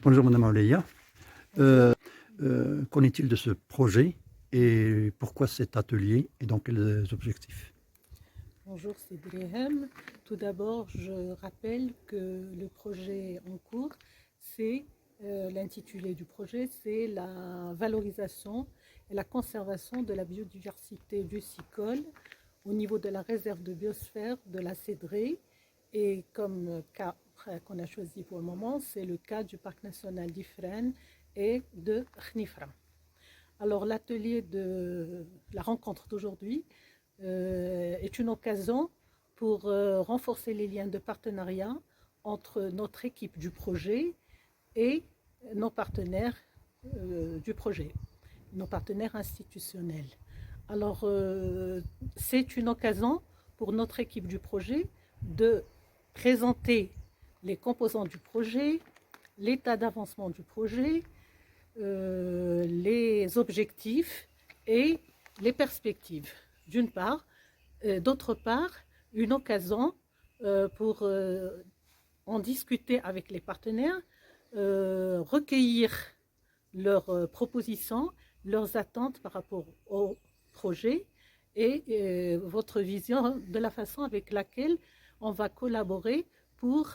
Bonjour Madame Auléa. Qu'en est-il de ce projet et pourquoi cet atelier et dans quels objectifs? Bonjour, c'est Drehem. Tout d'abord, je rappelle que le projet en cours, c'est l'intitulé du projet, c'est la valorisation et la conservation de la biodiversité du Sicole au niveau de la réserve de biosphère de la Cédrée. Et comme cas qu'on a choisi pour le moment, c'est le cas du parc national d'Ifrane et de Khnifra. Alors l'atelier de la rencontre d'aujourd'hui est une occasion pour renforcer les liens de partenariat entre notre équipe du projet et nos partenaires du projet, nos partenaires institutionnels. Alors, c'est une occasion pour notre équipe du projet de présenter les composants du projet, l'état d'avancement du projet, les objectifs et les perspectives, d'une part. D'autre part, une occasion pour en discuter avec les partenaires, recueillir leurs propositions, leurs attentes par rapport au projet et votre vision de la façon avec laquelle on va collaborer pour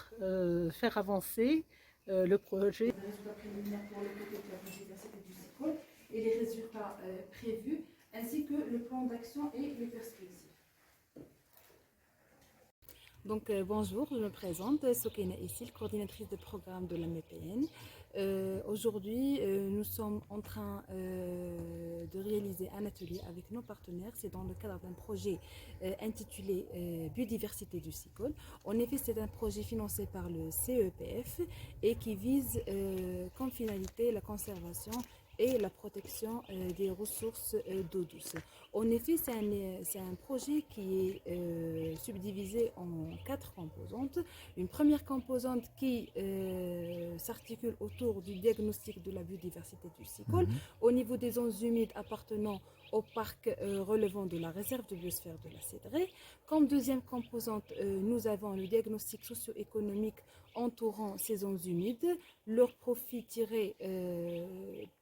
faire avancer le projet. Les résultats préliminaires pour le côté de la biodiversité du Sicole et les résultats prévus, ainsi que le plan d'action et les perspectives. Donc bonjour, je me présente, Sokeina Essil, coordinatrice de programme de la MEPN. Aujourd'hui, nous sommes en train de réaliser un atelier avec nos partenaires. C'est dans le cadre d'un projet intitulé Biodiversité du Sicole. En effet, c'est un projet financé par le CEPF et qui vise comme finalité la conservation et la protection des ressources d'eau douce. En effet, c'est un projet qui est subdivisé en 4 composantes. Une première composante qui s'articule autour du diagnostic de la biodiversité du Sicole au niveau des zones humides appartenant au parc relevant de la réserve de biosphère de la Cédrée. Comme deuxième composante, nous avons le diagnostic socio-économique entourant ces zones humides, leur profit tiré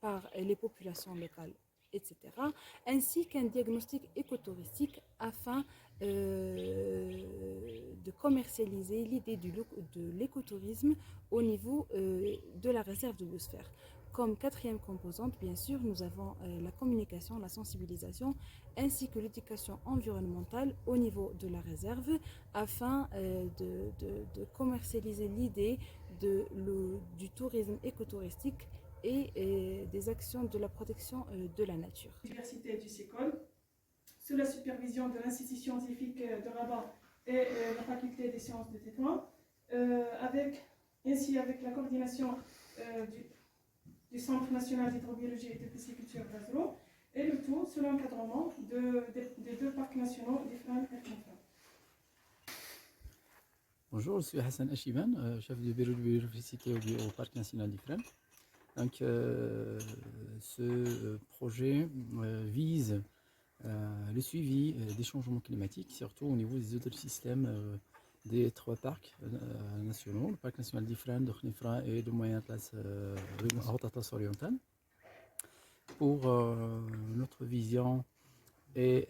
par les populations locales, etc., ainsi qu'un diagnostic écotouristique afin de commercialiser l'idée de l'écotourisme au niveau de la réserve de biosphère. Comme quatrième composante, bien sûr, nous avons la communication, la sensibilisation, ainsi que l'éducation environnementale au niveau de la réserve, afin de commercialiser l'idée du tourisme écotouristique et des actions de la protection de la nature. Biodiversité du Sicole, sous la supervision de l'Institut scientifique de Rabat et la faculté des sciences de Tétouan, ainsi avec la coordination du Centre national d'hydrobiologie et de pisciculture d'Azro, et le tout sous l'encadrement des 2 parcs nationaux d'Ifrane et Khnifra. Bonjour, je suis Hassan Achiban, chef de bureau de biodiversité au Parc national d'Ifrane. Donc, ce projet vise le suivi des changements climatiques, surtout au niveau des écosystèmes des 3 parcs nationaux, le parc national d'Ifrane, de Khnifra et de Moyen Atlas, Haute Atlas oriental. Pour notre vision et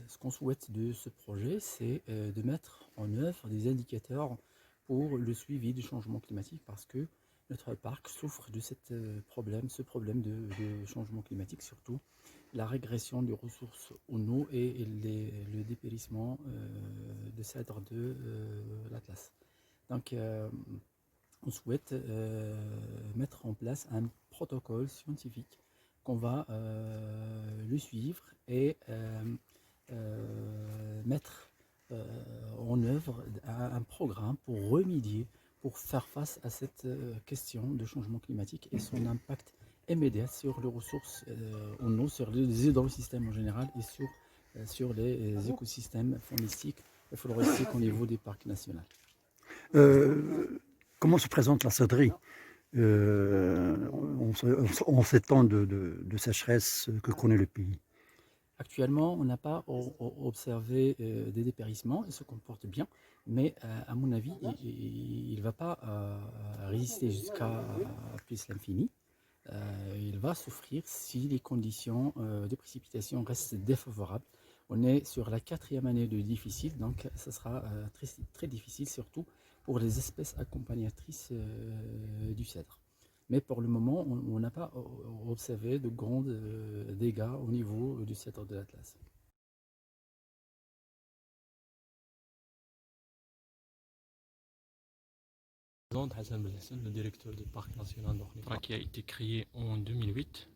ce qu'on souhaite de ce projet, c'est de mettre en œuvre des indicateurs pour le suivi du changement climatique, parce que notre parc souffre de ce problème de changement climatique, surtout la régression des ressources en eau et le dépérissement de cèdres de l'Atlas. Donc, on souhaite mettre en place un protocole scientifique qu'on va le suivre et mettre en œuvre un programme pour remédier, pour faire face à cette question de changement climatique et son impact immédiat sur les ressources en eau, sur les hydrosystèmes en général et sur les écosystèmes faunistiques et floristiques au niveau des parcs nationaux. Comment se présente la Cédrée en ces temps de sécheresse que connaît le pays? Actuellement, on n'a pas observé des dépérissements, il se comporte bien, mais à mon avis, il ne va pas résister jusqu'à plus l'infini. Il va souffrir si les conditions de précipitation restent défavorables. On est sur la 4e année de difficile, donc ça sera très, très difficile, surtout pour les espèces accompagnatrices du cèdre. Mais pour le moment, on n'a pas observé de grands dégâts au niveau du cèdre de l'Atlas. Hassan Belhassan, le directeur du parc national d'Ornithra, qui a été créé en 2008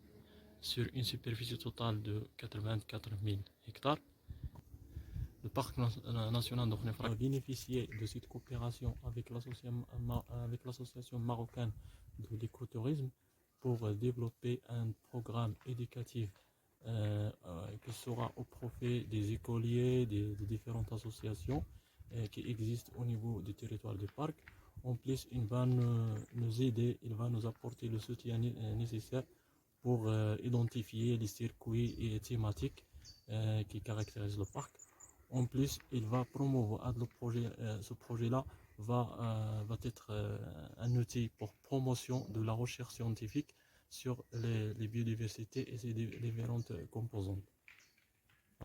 sur une superficie totale de 84 000 hectares. Le parc national d'Ornithra a bénéficié de cette coopération avec l'association marocaine de l'écotourisme pour développer un programme éducatif qui sera au profit des écoliers, des différentes associations qui existent au niveau du territoire du parc. En plus, il va nous aider, il va nous apporter le soutien nécessaire pour identifier les circuits et thématiques qui caractérisent le parc. En plus, il va promouvoir le projet, ce projet-là va être un outil pour promotion de la recherche scientifique sur les biodiversités et ses différentes composantes.